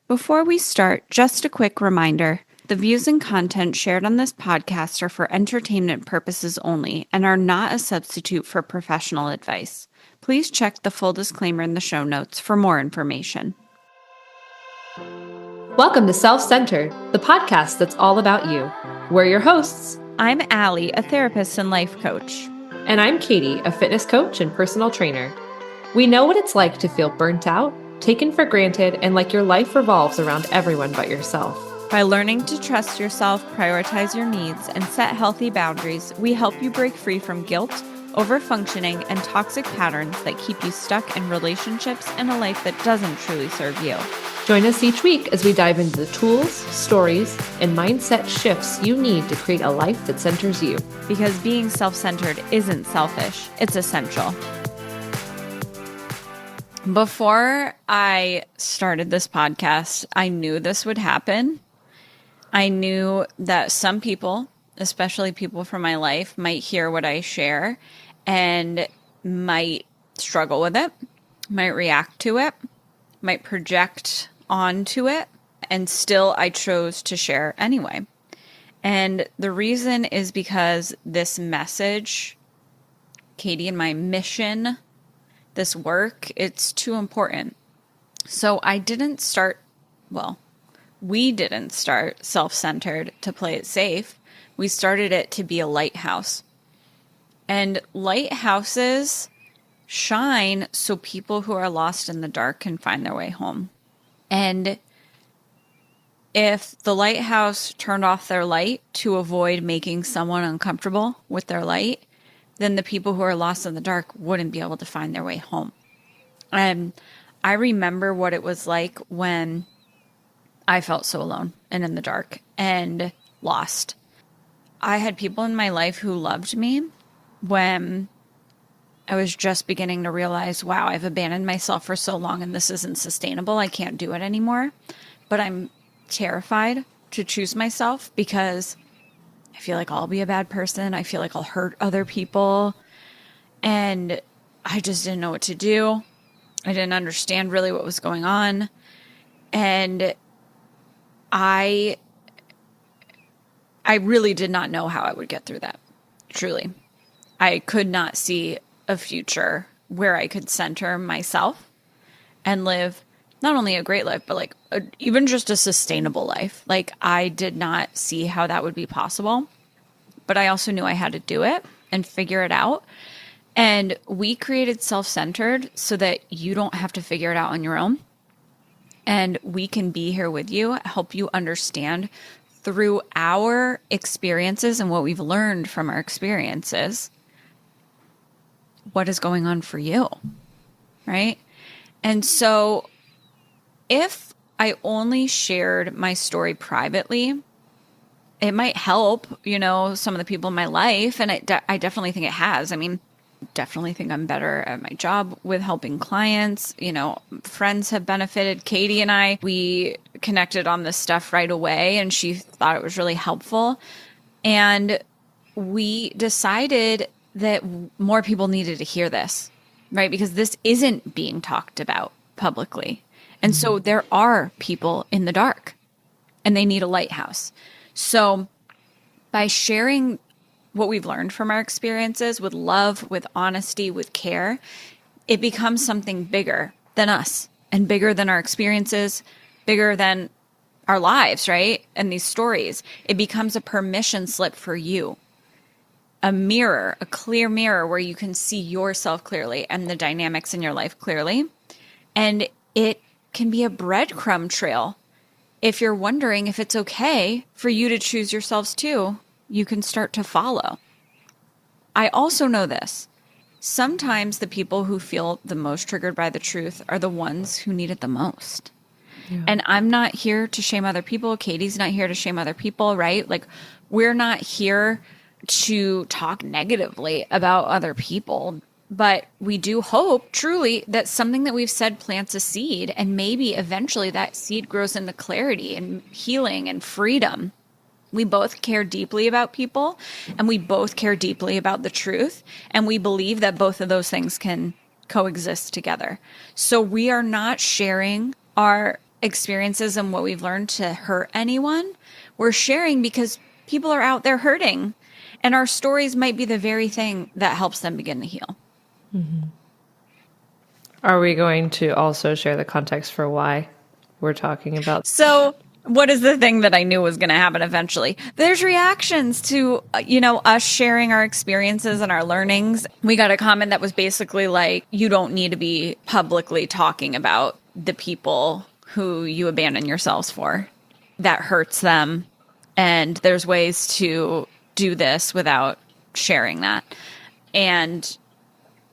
Before we start, just a quick reminder. The views and content shared on this podcast are for entertainment purposes only and are not a substitute for professional advice. Please check the full disclaimer in the show notes for more information. Welcome to Self-Centered, the podcast that's all about you. We're your hosts. I'm Allie, a therapist and life coach. And I'm Katie, a fitness coach and personal trainer. We know what it's like to feel burnt out, taken for granted, and like your life revolves around everyone but yourself. By learning to trust yourself, prioritize your needs, and set healthy boundaries, we help you break free from guilt, overfunctioning, and toxic patterns that keep you stuck in relationships and a life that doesn't truly serve you. Join us each week as we dive into the tools, stories, and mindset shifts you need to create a life that centers you. Because being self-centered isn't selfish, it's essential. Before I started this podcast, I knew this would happen. I knew that some people, especially people from my life, might hear what I share and might struggle with it, might react to it, might project onto it, and still I chose to share anyway. And the reason is because this message, Katie and my mission, this work, it's too important. So we didn't start self-centered to play it safe. We started it to be a lighthouse. And lighthouses shine so people who are lost in the dark can find their way home. And if the lighthouse turned off their light to avoid making someone uncomfortable with their light, then the people who are lost in the dark wouldn't be able to find their way home. And I remember what it was like when I felt so alone and in the dark and lost. I had people in my life who loved me when I was just beginning to realize, wow, I've abandoned myself for so long and this isn't sustainable. I can't do it anymore. But I'm terrified to choose myself because I feel like I'll be a bad person. I feel like I'll hurt other people. And I just didn't know what to do. I didn't understand really what was going on. And I really did not know how I would get through that. Truly. I could not see a future where I could center myself and live not only a great life, but even just a sustainable life. Like, I did not see how that would be possible, but I also knew I had to do it and figure it out. And we created Self-Centered so that you don't have to figure it out on your own. And we can be here with you, help you understand through our experiences and what we've learned from our experiences, what is going on for you, right? And so if I only shared my story privately, it might help, some of the people in my life. And I definitely think it has. I mean, definitely think I'm better at my job with helping clients. Friends have benefited. Katie and I, we connected on this stuff right away and she thought it was really helpful. And we decided that more people needed to hear this, right? Because this isn't being talked about publicly. And so there are people in the dark and they need a lighthouse. So by sharing what we've learned from our experiences with love, with honesty, with care, it becomes something bigger than us and bigger than our experiences, bigger than our lives, right? And these stories, it becomes a permission slip for you. A mirror, a clear mirror where you can see yourself clearly and the dynamics in your life clearly. And it can be a breadcrumb trail. If you're wondering if it's okay for you to choose yourselves too, you can start to follow. I also know this. Sometimes the people who feel the most triggered by the truth are the ones who need it the most. Yeah. And I'm not here to shame other people. Katie's not here to shame other people, right? Like, we're not here to talk negatively about other people. But we do hope truly that something that we've said plants a seed, and maybe eventually that seed grows into clarity and healing and freedom. We both care deeply about people, and we both care deeply about the truth. And we believe that both of those things can coexist together. So we are not sharing our experiences and what we've learned to hurt anyone. We're sharing because people are out there hurting, and our stories might be the very thing that helps them begin to heal. Are we going to also share the context for why we're talking about? So what is the thing that I knew was going to happen eventually? There's reactions to, us sharing our experiences and our learnings. We got a comment that was basically like, you don't need to be publicly talking about the people who you abandon yourselves for. That hurts them. And there's ways to do this without sharing that. And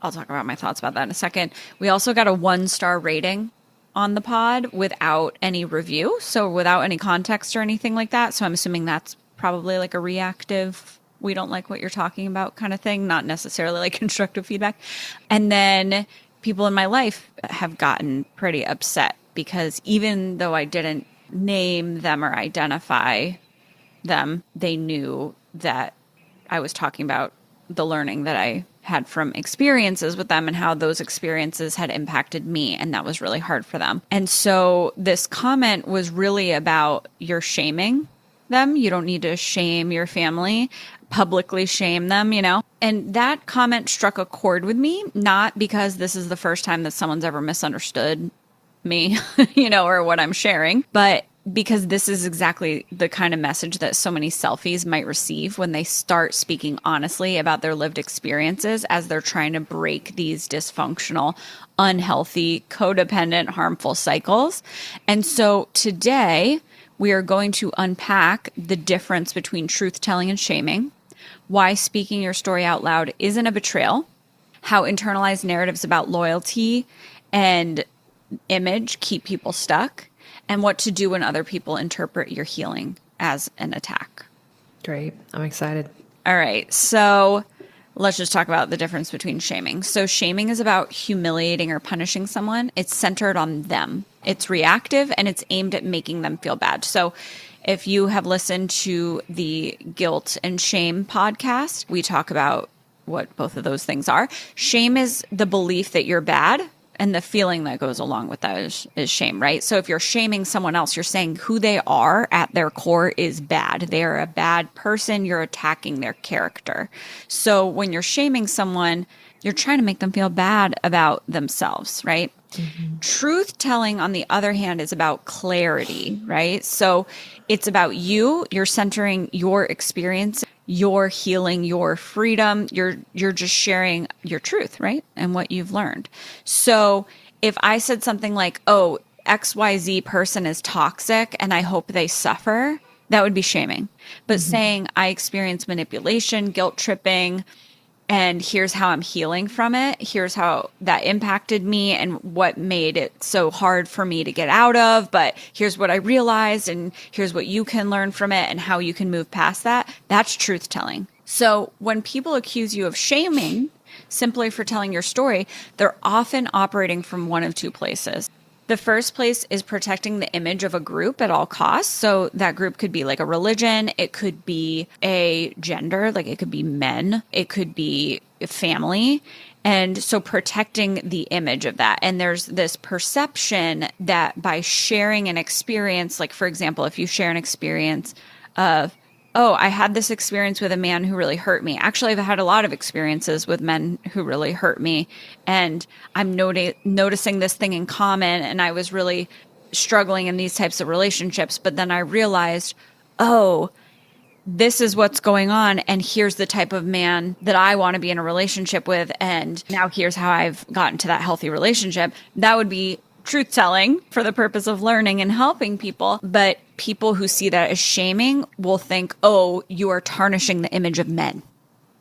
I'll talk about my thoughts about that in a second. We also got a 1-star rating on the pod without any review. So without any context or anything like that. So I'm assuming that's probably like a reactive, we don't like what you're talking about kind of thing, not necessarily like constructive feedback. And then people in my life have gotten pretty upset because even though I didn't name them or identify them, they knew that I was talking about the learning that I had from experiences with them and how those experiences had impacted me. And that was really hard for them. And so this comment was really about you're shaming them. You don't need to shame your family, publicly shame them, And that comment struck a chord with me, not because this is the first time that someone's ever misunderstood me, or what I'm sharing, but because this is exactly the kind of message that so many selfies might receive when they start speaking honestly about their lived experiences as they're trying to break these dysfunctional, unhealthy, codependent, harmful cycles. And so today we are going to unpack the difference between truth-telling and shaming, why speaking your story out loud isn't a betrayal, how internalized narratives about loyalty and image keep people stuck, and what to do when other people interpret your healing as an attack. Great. I'm excited. All right. So let's just talk about the difference between shaming. So shaming is about humiliating or punishing someone. It's centered on them. It's reactive and it's aimed at making them feel bad. So if you have listened to the guilt and shame podcast, we talk about what both of those things are. Shame is the belief that you're bad. And the feeling that goes along with that is shame, right? So if you're shaming someone else, you're saying who they are at their core is bad. They are a bad person. You're attacking their character. So when you're shaming someone, you're trying to make them feel bad about themselves, right? Mm-hmm. Truth telling, on the other hand, is about clarity, right? So it's about you. You're centering your experience, your healing, your freedom. You're just sharing your truth, right? And what you've learned. So if I said something like, oh, XYZ person is toxic and I hope they suffer, that would be shaming. But saying I experience manipulation, guilt tripping, and here's how I'm healing from it. Here's how that impacted me and what made it so hard for me to get out of. But here's what I realized, and here's what you can learn from it and how you can move past that. That's truth telling. So when people accuse you of shaming simply for telling your story, they're often operating from one of two places. The first place is protecting the image of a group at all costs. So that group could be like a religion. It could be a gender, like it could be men. It could be a family. And so protecting the image of that. And there's this perception that by sharing an experience, like for example, if you share an experience of, oh, I had this experience with a man who really hurt me. Actually, I've had a lot of experiences with men who really hurt me. And I'm noticing this thing in common. And I was really struggling in these types of relationships. But then I realized, oh, this is what's going on. And here's the type of man that I want to be in a relationship with. And now here's how I've gotten to that healthy relationship. That would be truth telling for the purpose of learning and helping people. But people who see that as shaming will think, oh, you are tarnishing the image of men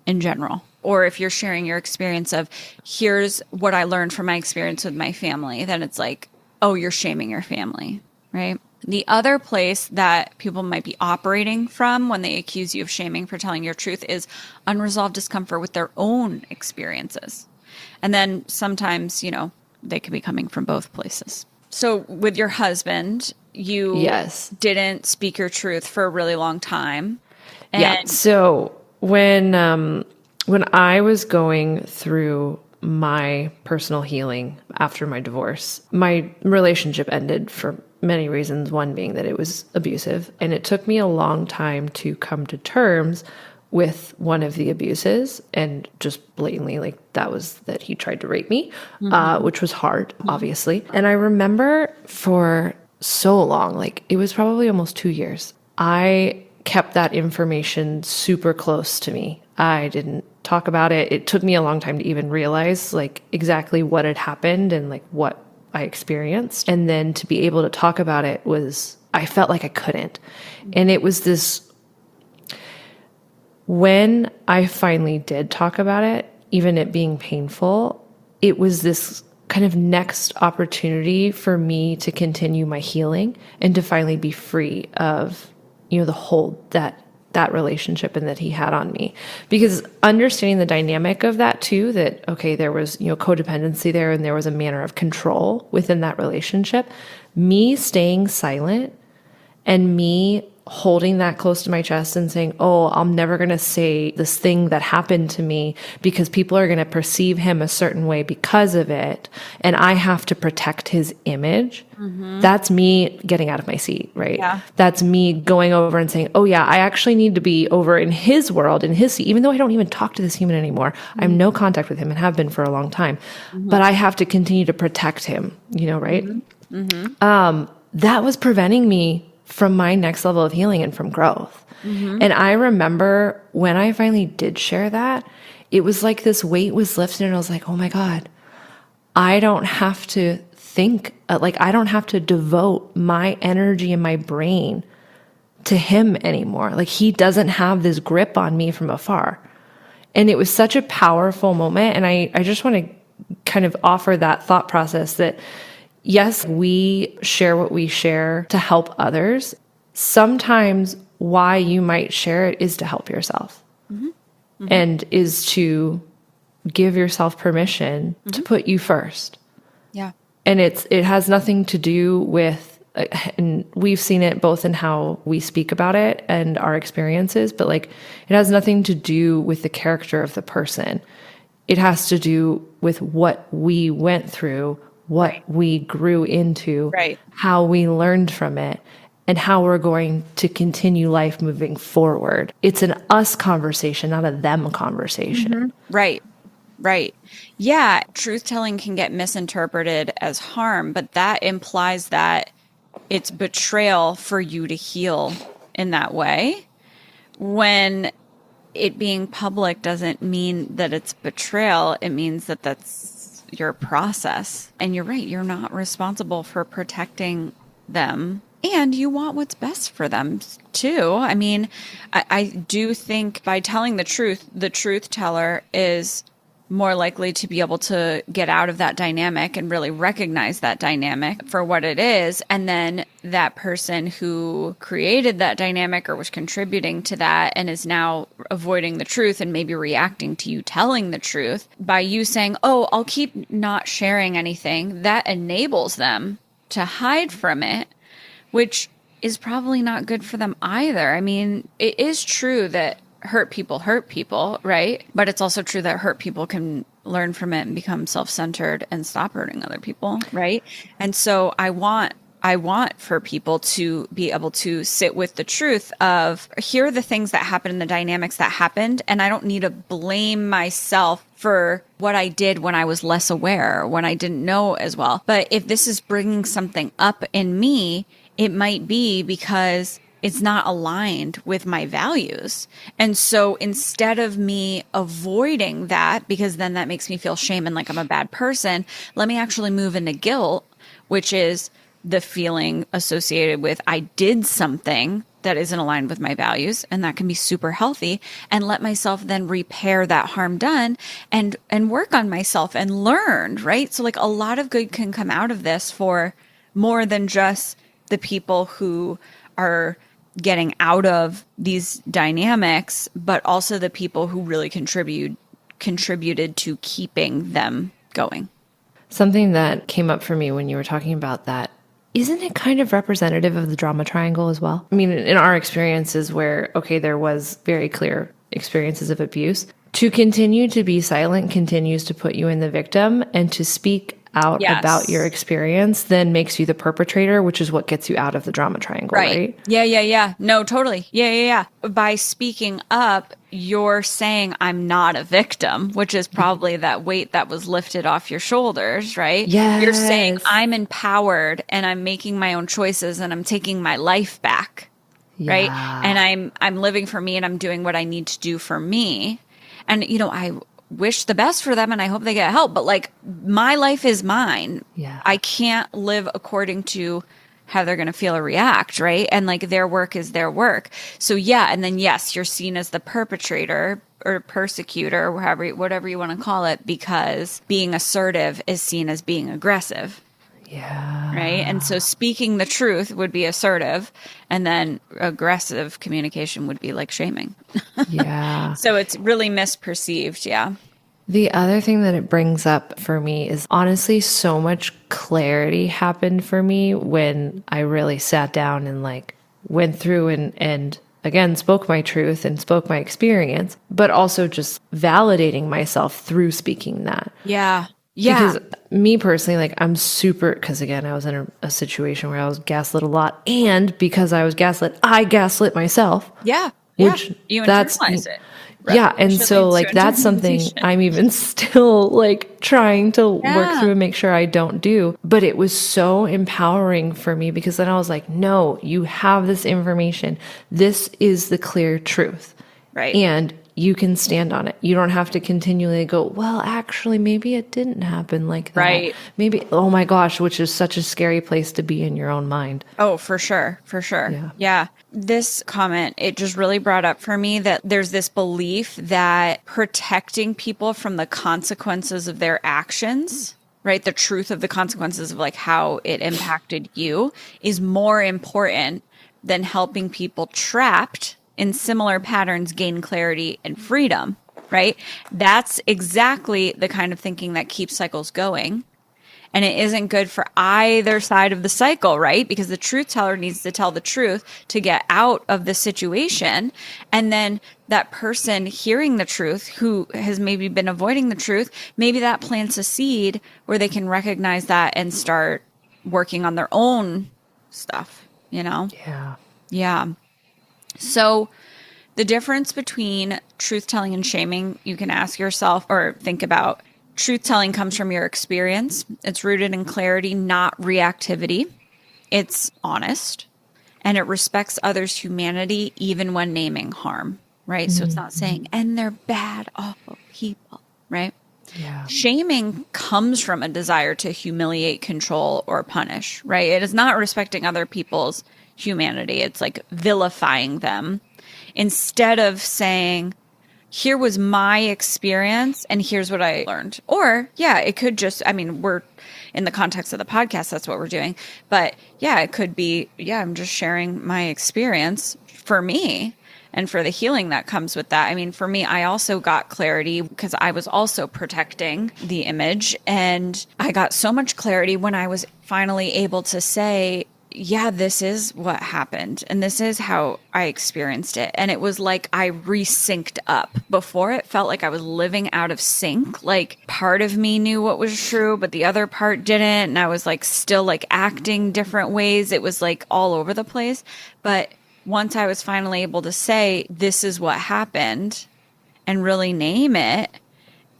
in general. Or if you're sharing your experience of, here's what I learned from my experience with my family, then it's like, oh, you're shaming your family, right? The other place that people might be operating from when they accuse you of shaming for telling your truth is unresolved discomfort with their own experiences. And then sometimes, they could be coming from both places. So with your husband, you didn't speak your truth for a really long time. And So when I was going through my personal healing after my divorce, my relationship ended for many reasons, one being that it was abusive. And it took me a long time to come to terms with one of the abuses, and just blatantly, like, that he tried to rape me, which was hard, obviously. And I remember for so long, like it was probably almost 2 years, I kept that information super close to me. I didn't talk about it. It took me a long time to even realize like exactly what had happened and like what I experienced. And then to be able to talk about it I felt like I couldn't. And it was this, when I finally did talk about it, even it being painful, it was this kind of next opportunity for me to continue my healing and to finally be free of, the hold that relationship and that he had on me. Because understanding the dynamic of that too, that, okay, there was, codependency there and there was a manner of control within that relationship, me staying silent and me holding that close to my chest and saying, oh, I'm never going to say this thing that happened to me because people are going to perceive him a certain way because of it. And I have to protect his image. That's me getting out of my seat, right? Yeah. That's me going over and saying, oh yeah, I actually need to be over in his world, in his seat, even though I don't even talk to this human anymore. I have no contact with him and have been for a long time, but I have to continue to protect him, right? That was preventing me from my next level of healing and from growth. And I remember when I finally did share that, it was like this weight was lifted and I was like, oh my God, I don't have to think, I don't have to devote my energy and my brain to him anymore. Like he doesn't have this grip on me from afar. And it was such a powerful moment. And I just want to kind of offer that thought process that yes, we share what we share to help others. Sometimes why you might share it is to help yourself and is to give yourself permission to put you first. Yeah. And it has nothing to do with, and we've seen it both in how we speak about it and our experiences, but like it has nothing to do with the character of the person. It has to do with what we went through, what we grew into, how we learned from it, and how we're going to continue life moving forward. It's an us conversation, not a them conversation. Right. Yeah. Truth telling can get misinterpreted as harm, but that implies that it's betrayal for you to heal in that way. When it being public doesn't mean that it's betrayal. It means that that's your process. And you're right. You're not responsible for protecting them. And you want what's best for them too. I mean, I do think by telling the truth teller is more likely to be able to get out of that dynamic and really recognize that dynamic for what it is. And then that person who created that dynamic or was contributing to that and is now avoiding the truth and maybe reacting to you telling the truth, by you saying, oh, I'll keep not sharing anything, that enables them to hide from it, which is probably not good for them either. I mean, it is true that hurt people, right? But it's also true that hurt people can learn from it and become self-centered and stop hurting other people, right? And so I want for people to be able to sit with the truth of, here are the things that happened and the dynamics that happened, and I don't need to blame myself for what I did when I was less aware, when I didn't know as well. But if this is bringing something up in me, it might be because it's not aligned with my values. And so instead of me avoiding that, because then that makes me feel shame and like I'm a bad person, let me actually move into guilt, which is the feeling associated with I did something that isn't aligned with my values, and that can be super healthy, and let myself then repair that harm done and work on myself and learn, right? So like a lot of good can come out of this for more than just the people who are getting out of these dynamics, but also the people who really contributed to keeping them going. Something that came up for me when you were talking about that, isn't it kind of representative of the drama triangle as well? I mean, in our experiences where, okay, there was very clear experiences of abuse, to continue to be silent continues to put you in the victim, and to speak out Yes. about your experience then makes you the perpetrator, which is what gets you out of the drama triangle, right? Yeah. No, totally. Yeah. By speaking up, you're saying I'm not a victim, which is probably that weight that was lifted off your shoulders, right? You're saying Yes. I'm empowered and I'm making my own choices and I'm taking my life back, right? Yeah. And I'm living for me and I'm doing what I need to do for me. And I wish the best for them and I hope they get help, but like my life is mine. Yeah. I can't live according to how they're going to feel or react, right? And like their work is their work. So yeah, and then yes, you're seen as the perpetrator or persecutor, whatever you want to call it, because being assertive is seen as being aggressive. Yeah. Right. And so speaking the truth would be assertive, and then aggressive communication would be like shaming. Yeah. So it's really misperceived. Yeah. The other thing that it brings up for me is honestly so much clarity happened for me when I really sat down and like went through and again spoke my truth and spoke my experience, but also just validating myself through speaking that. Yeah. Because me personally, like I'm super, because again, I was in a situation where I was gaslit a lot. And because I was gaslit, I gaslit myself. Yeah. Which you that's, internalize it. Yeah. And so like that's something I'm even still like trying to work through and make sure I don't do. But it was so empowering for me because then I was like, no, you have this information. This is the clear truth. Right. And you can stand on it. You don't have to continually go, well, actually, maybe it didn't happen like that. Right. Maybe, oh my gosh, which is such a scary place to be in your own mind. Oh, for sure. Yeah. This comment, it just really brought up for me that there's this belief that protecting people from the consequences of their actions, right? The truth of the consequences of like how it impacted you is more important than helping people trapped in similar patterns gain clarity and freedom, right? That's exactly the kind of thinking that keeps cycles going. And it isn't good for either side of the cycle, right? Because the truth teller needs to tell the truth to get out of the situation. And then that person hearing the truth who has maybe been avoiding the truth, maybe that plants a seed where they can recognize that and start working on their own stuff, Yeah. Yeah. So the difference between truth telling and shaming, you can ask yourself or think about. Truth telling comes from your experience. It's rooted in clarity, not reactivity. It's honest and it respects others' humanity even when naming harm, right? So it's not saying, and they're bad, awful people, right? Yeah. Shaming comes from a desire to humiliate, control, or punish, right? It is not respecting other people's humanity. It's like vilifying them instead of saying, here was my experience and here's what I learned. Or, yeah, it could just, we're in the context of the podcast, that's what we're doing. But yeah, it could be, I'm just sharing my experience for me and for the healing that comes with that. For me, I also got clarity because I was also protecting the image. And I got so much clarity when I was finally able to say, yeah, this is what happened. And this is how I experienced it. And it was like I resynced up. Before it felt like I was living out of sync. Like part of me knew what was true, but the other part didn't. And I was like still like acting different ways. It was like all over the place. But once I was finally able to say, this is what happened and really name it,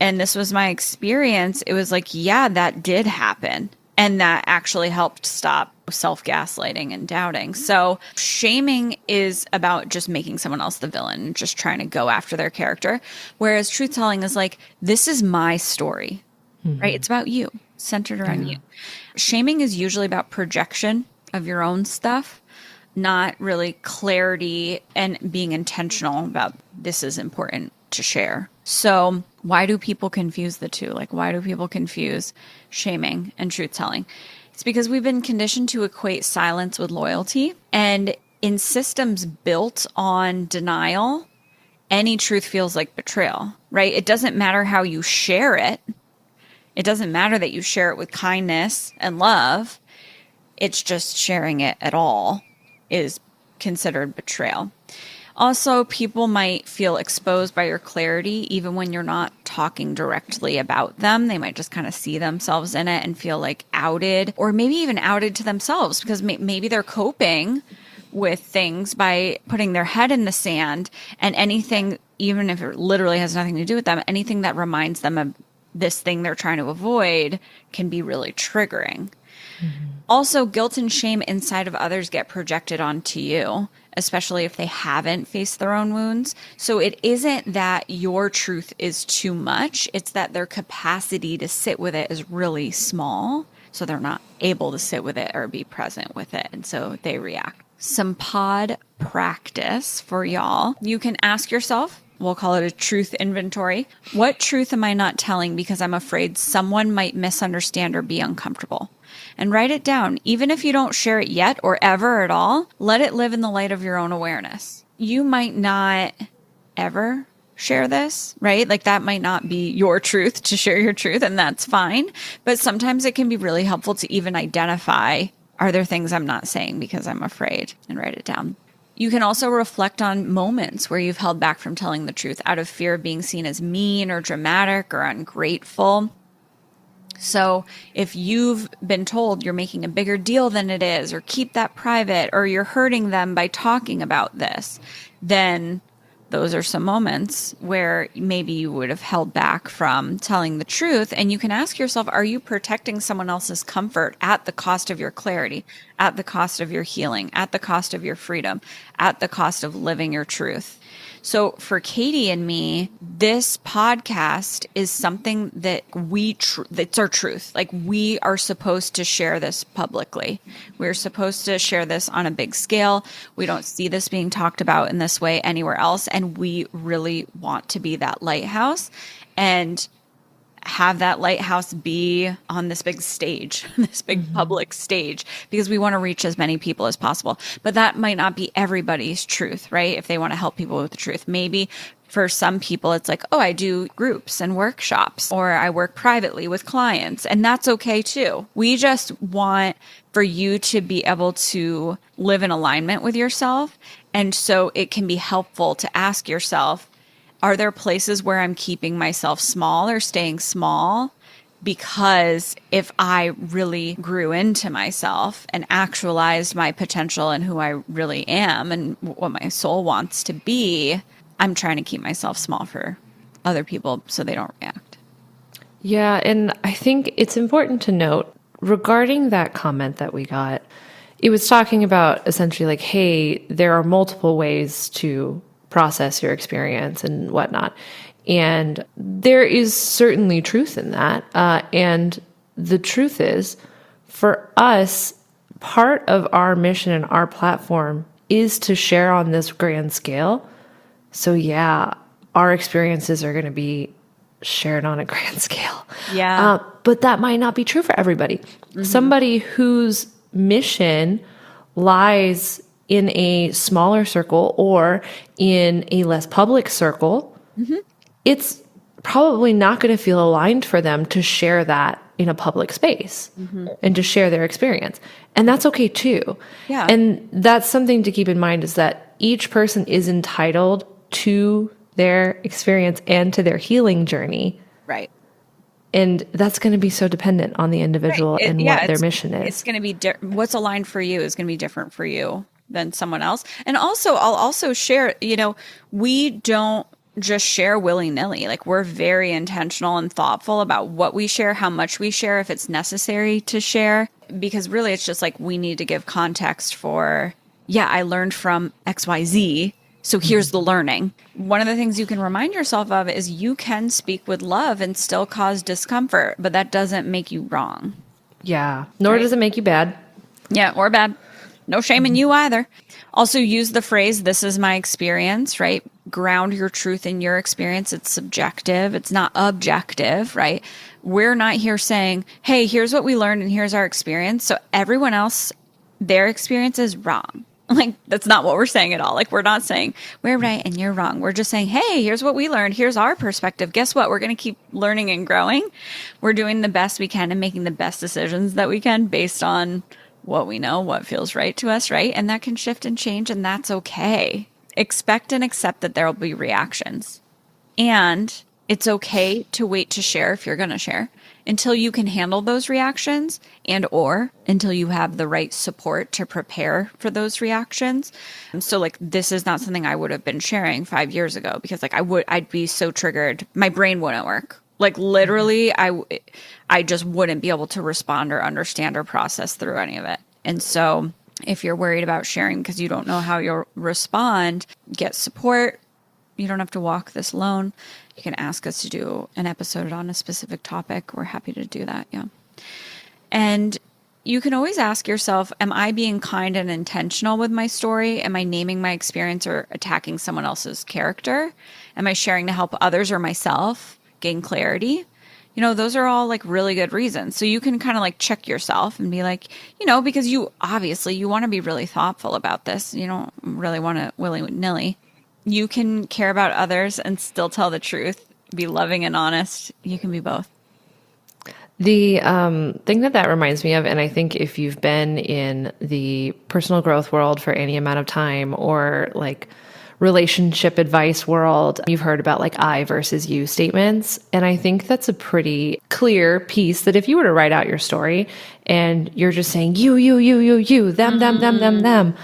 and this was my experience, it was like, yeah, that did happen. And that actually helped stop self-gaslighting and doubting. So shaming is about just making someone else the villain, just trying to go after their character. Whereas truth-telling is like, this is my story, right? It's about you, centered around you. Shaming is usually about projection of your own stuff, not really clarity and being intentional about this is important to share. So why do people confuse the two? Like, why do people confuse shaming and truth-telling? It's because we've been conditioned to equate silence with loyalty. And in systems built on denial, any truth feels like betrayal, right? It doesn't matter how you share it. It doesn't matter that you share it with kindness and love. It's just sharing it at all is considered betrayal. Also, people might feel exposed by your clarity even when you're not talking directly about them. They might just kind of see themselves in it and feel like outed, or maybe even outed to themselves because maybe they're coping with things by putting their head in the sand, and anything, even if it literally has nothing to do with them, anything that reminds them of this thing they're trying to avoid can be really triggering. Also, guilt and shame inside of others get projected onto you, especially if they haven't faced their own wounds. So it isn't that your truth is too much. It's that their capacity to sit with it is really small. So they're not able to sit with it or be present with it. And so they react. Some pod practice for y'all. You can ask yourself, we'll call it a truth inventory. What truth am I not telling because I'm afraid someone might misunderstand or be uncomfortable? And write it down. Even if you don't share it yet or ever at all, let it live in the light of your own awareness. You might not ever share this, right? Like that might not be your truth to share your truth, and that's fine. But sometimes it can be really helpful to even identify, are there things I'm not saying because I'm afraid, and write it down. You can also reflect on moments where you've held back from telling the truth out of fear of being seen as mean or dramatic or ungrateful. So if you've been told you're making a bigger deal than it is, or keep that private, or you're hurting them by talking about this, then those are some moments where maybe you would have held back from telling the truth. And you can ask yourself, are you protecting someone else's comfort at the cost of your clarity, at the cost of your healing, at the cost of your freedom, at the cost of living your truth? So for Katie and me, this podcast is something that it's our truth. Like, we are supposed to share this publicly. We're supposed to share this on a big scale. We don't see this being talked about in this way anywhere else. And we really want to be that lighthouse and have that lighthouse be on this big stage, this big public stage, because we want to reach as many people as possible. But that might not be everybody's truth, right? If they want to help people with the truth, maybe for some people, it's like, oh, I do groups and workshops, or I work privately with clients, and that's okay too. We just want for you to be able to live in alignment with yourself. And so it can be helpful to ask yourself, are there places where I'm keeping myself small or staying small? Because if I really grew into myself and actualized my potential and who I really am and what my soul wants to be, I'm trying to keep myself small for other people so they don't react. Yeah, and I think it's important to note regarding that comment that we got, it was talking about essentially like, hey, there are multiple ways to process your experience and whatnot. And there is certainly truth in that. And the truth is, for us, part of our mission and our platform is to share on this grand scale. So yeah, our experiences are going to be shared on a grand scale. Yeah. But that might not be true for everybody. Mm-hmm. Somebody whose mission lies in a smaller circle or in a less public circle, it's probably not going to feel aligned for them to share that in a public space and to share their experience. And that's okay too. Yeah. And that's something to keep in mind, is that each person is entitled to their experience and to their healing journey. Right. And that's going to be so dependent on the individual and what their mission is. It's going to be what's aligned for you is going to be different for you than someone else. And also, I'll also share, we don't just share willy-nilly. Like, we're very intentional and thoughtful about what we share, how much we share, if it's necessary to share, because really it's just like, we need to give context for, I learned from XYZ. So here's the learning. One of the things you can remind yourself of is you can speak with love and still cause discomfort, but that doesn't make you wrong. Yeah. Nor does it make you bad. Yeah, or bad. No shame in you either. Also, use the phrase, this is my experience, right? Ground your truth in your experience. It's subjective. It's not objective, right? We're not here saying, hey, here's what we learned and here's our experience. So everyone else, their experience is wrong. Like, that's not what we're saying at all. Like, we're not saying we're right and you're wrong. We're just saying, hey, here's what we learned. Here's our perspective. Guess what? We're going to keep learning and growing. We're doing the best we can and making the best decisions that we can based on what we know, what feels right to us, right? And that can shift and change, and that's okay. Expect and accept that there will be reactions. And It's okay to wait to share if you're going to share until you can handle those reactions and or until you have the right support to prepare for those reactions. So like this is not something I would have been sharing 5 years ago because like I'd be so triggered. My brain wouldn't work. Like literally I just wouldn't be able to respond or understand or process through any of it. And so if you're worried about sharing because you don't know how you'll respond, get support. You don't have to walk this alone. You can ask us to do an episode on a specific topic. We're happy to do that. Yeah. And you can always ask yourself, am I being kind and intentional with my story? Am I naming my experience or attacking someone else's character? Am I sharing to help others or myself gain clarity? You know, those are all like really good reasons. So you can kind of like check yourself and be like, you know, because you obviously you want to be really thoughtful about this. You don't really want to willy-nilly. You can care about others and still tell the truth, be loving and honest. You can be both. The thing that reminds me of, and I think if you've been in the personal growth world for any amount of time or like relationship advice world, you've heard about like I versus you statements. And I think that's a pretty clear piece that if you were to write out your story and you're just saying you, them,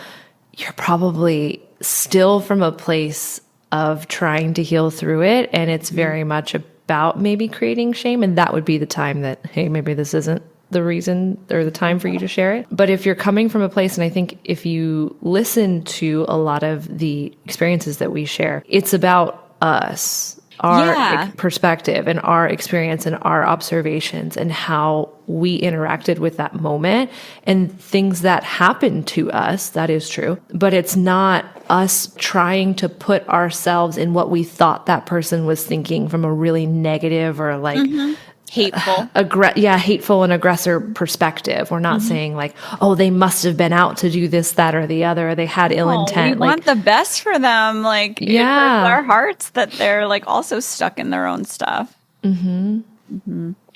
you're probably still from a place of trying to heal through it. And it's very much about maybe creating shame. And that would be the time that, hey, maybe this isn't the reason or the time for you to share it. But if you're coming from a place, and I think if you listen to a lot of the experiences that we share, it's about us, our perspective and our experience and our observations and how we interacted with that moment and things that happened to us. That is true. But it's not us trying to put ourselves in what we thought that person was thinking from a really negative or like hateful. Hateful and aggressor perspective. We're not saying like, oh, they must have been out to do this, that, or the otother, or they had ill intent. We want the best for them. Like, it breaks our hearts that they're like also stuck in their own stuff.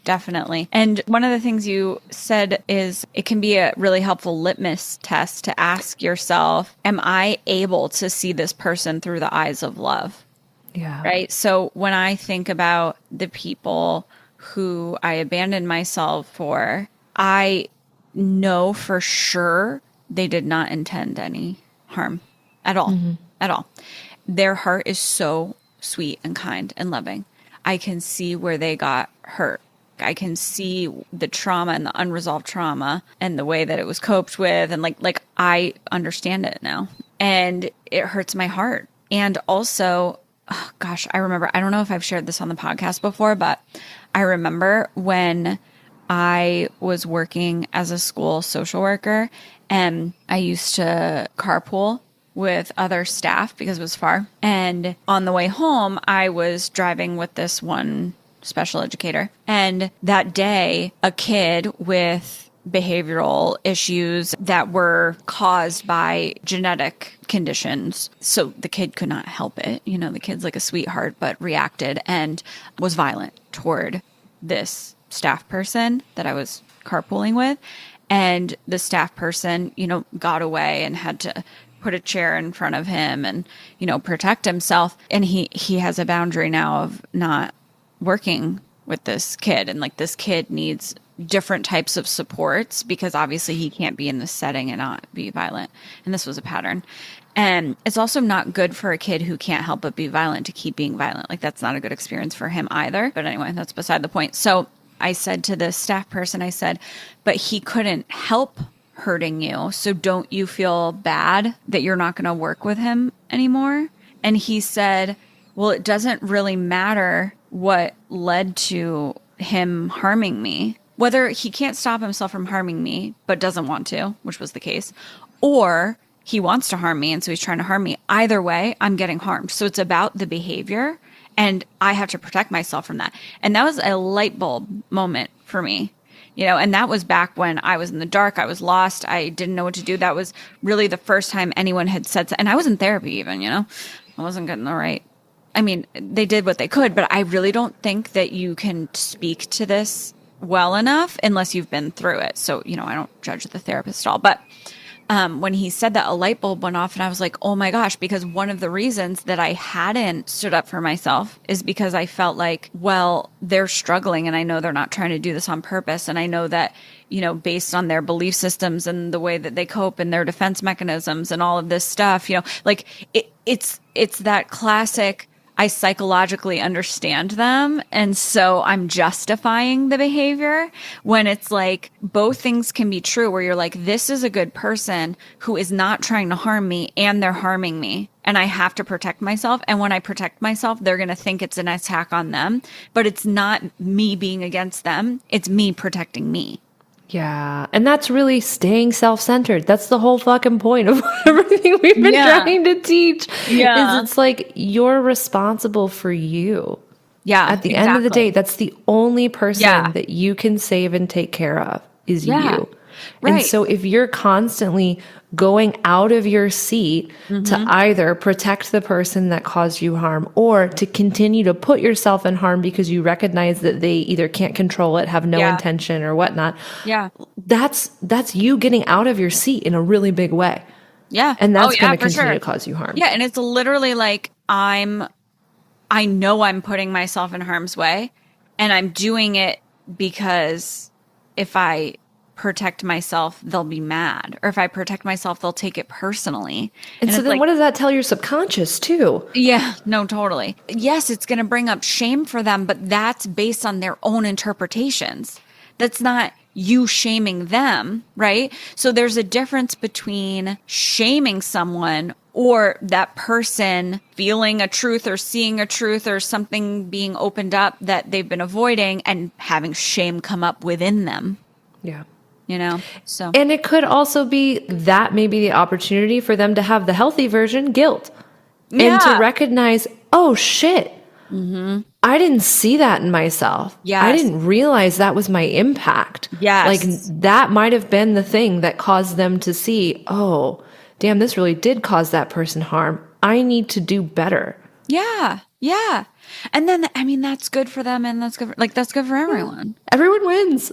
Definitely. And one of the things you said is it can be a really helpful litmus test to ask yourself, am I able to see this person through the eyes of love? Yeah. Right. So when I think about the people who I abandoned myself for, I know for sure they did not intend any harm at all, at all. Their heart is so sweet and kind and loving. I can see where they got hurt. I can see the trauma and the unresolved trauma and the way that it was coped with. And like I understand it now and it hurts my heart. And also, oh gosh, I remember, I don't know if I've shared this on the podcast before, but I remember when I was working as a school social worker and I used to carpool with other staff because it was far. And on the way home, I was driving with this one special educator. And that day, a kid with behavioral issues that were caused by genetic conditions. So the kid could not help it. You know, the kid's like a sweetheart, but reacted and was violent toward this staff person that I was carpooling with. And the staff person, you know, got away and had to put a chair in front of him and, you know, protect himself. And he has a boundary now of not working with this kid. And like this kid needs different types of supports because obviously he can't be in this setting and not be violent. And this was a pattern. And it's also not good for a kid who can't help but be violent to keep being violent. Like that's not a good experience for him either. But anyway, that's beside the point. So I said to the staff person, I said, but he couldn't help hurting you. So don't you feel bad that you're not going to work with him anymore? And he said, well, it doesn't really matter what led to him harming me. Whether he can't stop himself from harming me, but doesn't want to, which was the case, or he wants to harm me and so he's trying to harm me. Either way, I'm getting harmed. So it's about the behavior and I have to protect myself from that. And that was a light bulb moment for me, you know, and that was back when I was in the dark. I was lost. I didn't know what to do. That was really the first time anyone had said so. And I was in therapy even, you know, I wasn't getting the right. I mean, they did what they could, but I really don't think that you can speak to this well enough unless you've been through it. So, you know, I don't judge the therapist at all, but when he said that, a light bulb went off and I was like, oh my gosh, because one of the reasons that I hadn't stood up for myself is because I felt like, well, they're struggling and I know they're not trying to do this on purpose. And I know that, based on their belief systems and the way that they cope and their defense mechanisms and all of this stuff, like it's that classic, I psychologically understand them. And so I'm justifying the behavior, when it's like both things can be true, where you're like, this is a good person who is not trying to harm me and they're harming me. And I have to protect myself. And when I protect myself, they're going to think it's an attack on them, but it's not me being against them. It's me protecting me. Yeah. And that's really staying self-centered. That's the whole fucking point of everything we've been trying to teach. Yeah. Is it's like you're responsible for you. Yeah. At the end of the day, that's the only person that you can save and take care of is you. Right. And so if you're constantly going out of your seat to either protect the person that caused you harm or to continue to put yourself in harm because you recognize that they either can't control it, have no intention or whatnot. Yeah. That's you getting out of your seat in a really big way. Yeah. And that's going to continue to cause you harm. Yeah. And it's literally like, I know I'm putting myself in harm's way and I'm doing it because if I protect myself, they'll be mad. Or if I protect myself, they'll take it personally. And so then what does that tell your subconscious too? Yeah, no, totally. Yes, it's going to bring up shame for them, but that's based on their own interpretations. That's not you shaming them, right? So there's a difference between shaming someone or that person feeling a truth or seeing a truth or something being opened up that they've been avoiding and having shame come up within them. Yeah. So. And it could also be that maybe the opportunity for them to have the healthy version, guilt. And to recognize, oh shit, I didn't see that in myself. Yes. I didn't realize that was my impact. Yes. Like that might have been the thing that caused them to see, oh, damn, this really did cause that person harm. I need to do better. Yeah. Yeah. And then, that's good for them and that's good for everyone. Everyone wins.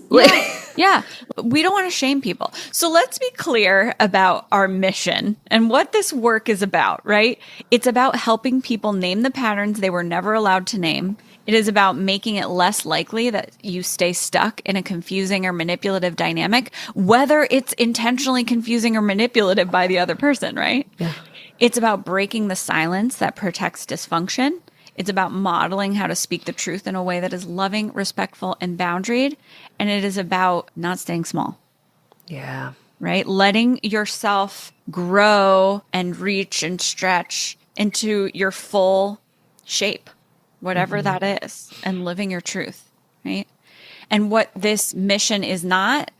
Yeah. We don't want to shame people. So let's be clear about our mission and what this work is about, right? It's about helping people name the patterns they were never allowed to name. It is about making it less likely that you stay stuck in a confusing or manipulative dynamic, whether it's intentionally confusing or manipulative by the other person, right? Yeah. It's about breaking the silence that protects dysfunction. It's about modeling how to speak the truth in a way that is loving, respectful, and boundaried. And it is about not staying small. Yeah. Right? Letting yourself grow and reach and stretch into your full shape, whatever that is, and living your truth. Right? And what this mission is not,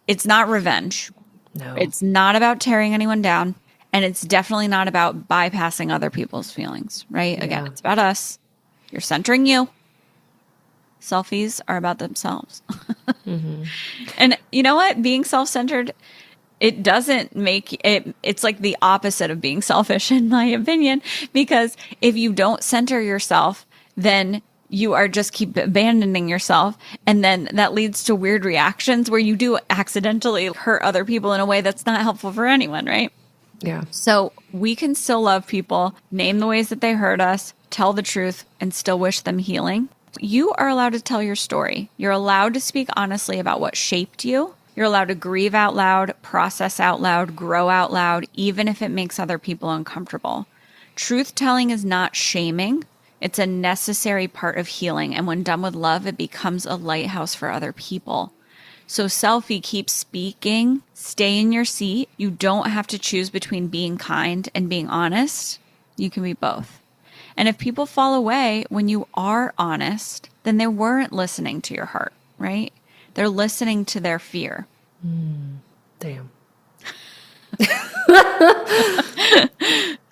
it's not revenge. No. It's not about tearing anyone down. And it's definitely not about bypassing other people's feelings, right? Yeah. Again, it's about us. You're centering you. Selfies are about themselves. And you know what? Being self-centered, it doesn't make it, it's like the opposite of being selfish, in my opinion, because if you don't center yourself, then you are just keep abandoning yourself. And then that leads to weird reactions where you do accidentally hurt other people in a way that's not helpful for anyone, right? Yeah. So we can still love people, name the ways that they hurt us, tell the truth, and still wish them healing. You are allowed to tell your story. You're allowed to speak honestly about what shaped you. You're allowed to grieve out loud, process out loud, grow out loud, even if it makes other people uncomfortable. Truth telling is not shaming. It's a necessary part of healing. And when done with love, it becomes a lighthouse for other people. So selfie, keep speaking, stay in your seat. You don't have to choose between being kind and being honest. You can be both. And if people fall away when you are honest, then they weren't listening to your heart, right? They're listening to their fear. Damn.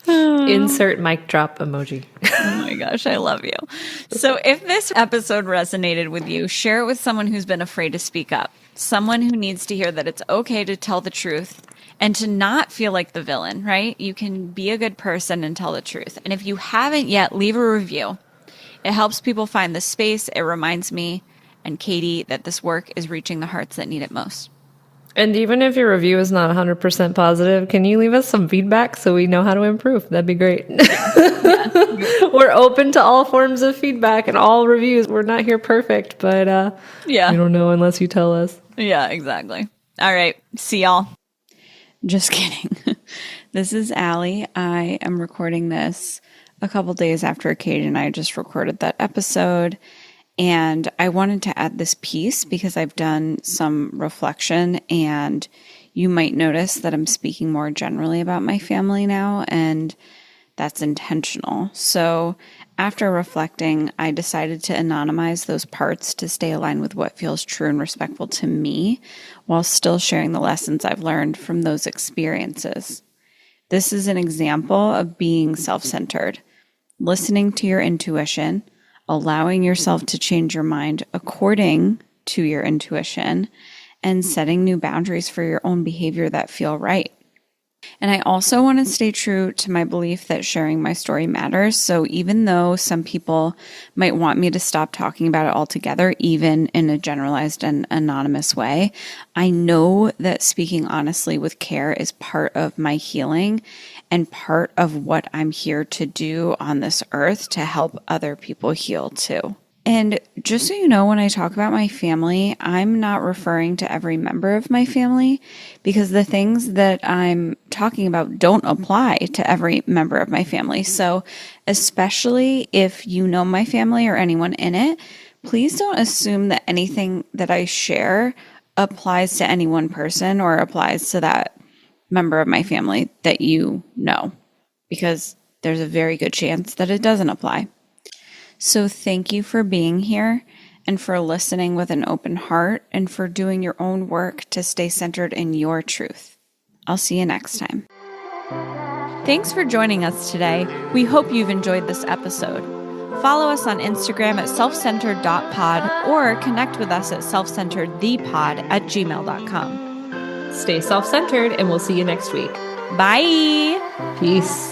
Insert mic drop emoji. Oh my gosh, I love you. So if this episode resonated with you, share it with someone who's been afraid to speak up. Someone who needs to hear that it's okay to tell the truth and to not feel like the villain, right? You can be a good person and tell the truth. And if you haven't yet, leave a review. It helps people find the space. It reminds me and Katie that this work is reaching the hearts that need it most. And even if your review is not 100% positive, can you leave us some feedback so we know how to improve? That'd be great. We're open to all forms of feedback and all reviews. We're not here perfect, but we don't know unless you tell us. Yeah, exactly. All right. See y'all. Just kidding. This is Allie. I am recording this a couple days after Katie and I just recorded that episode. And I wanted to add this piece because I've done some reflection, and you might notice that I'm speaking more generally about my family now, and that's intentional. So after reflecting, I decided to anonymize those parts to stay aligned with what feels true and respectful to me, while still sharing the lessons I've learned from those experiences. This is an example of being self-centered, listening to your intuition, allowing yourself to change your mind according to your intuition, and setting new boundaries for your own behavior that feel right. And I also want to stay true to my belief that sharing my story matters. So even though some people might want me to stop talking about it altogether, even in a generalized and anonymous way, I know that speaking honestly with care is part of my healing and part of what I'm here to do on this earth to help other people heal too. And just so you know, when I talk about my family, I'm not referring to every member of my family, because the things that I'm talking about don't apply to every member of my family. So especially if you know my family or anyone in it, please don't assume that anything that I share applies to any one person or applies to that member of my family that you know, because there's a very good chance that it doesn't apply. So thank you for being here and for listening with an open heart and for doing your own work to stay centered in your truth. I'll see you next time. Thanks for joining us today. We hope you've enjoyed this episode. Follow us on Instagram at selfcentered.pod or connect with us at selfcenteredthepod@gmail.com. Stay self-centered, and we'll see you next week. Bye. Peace.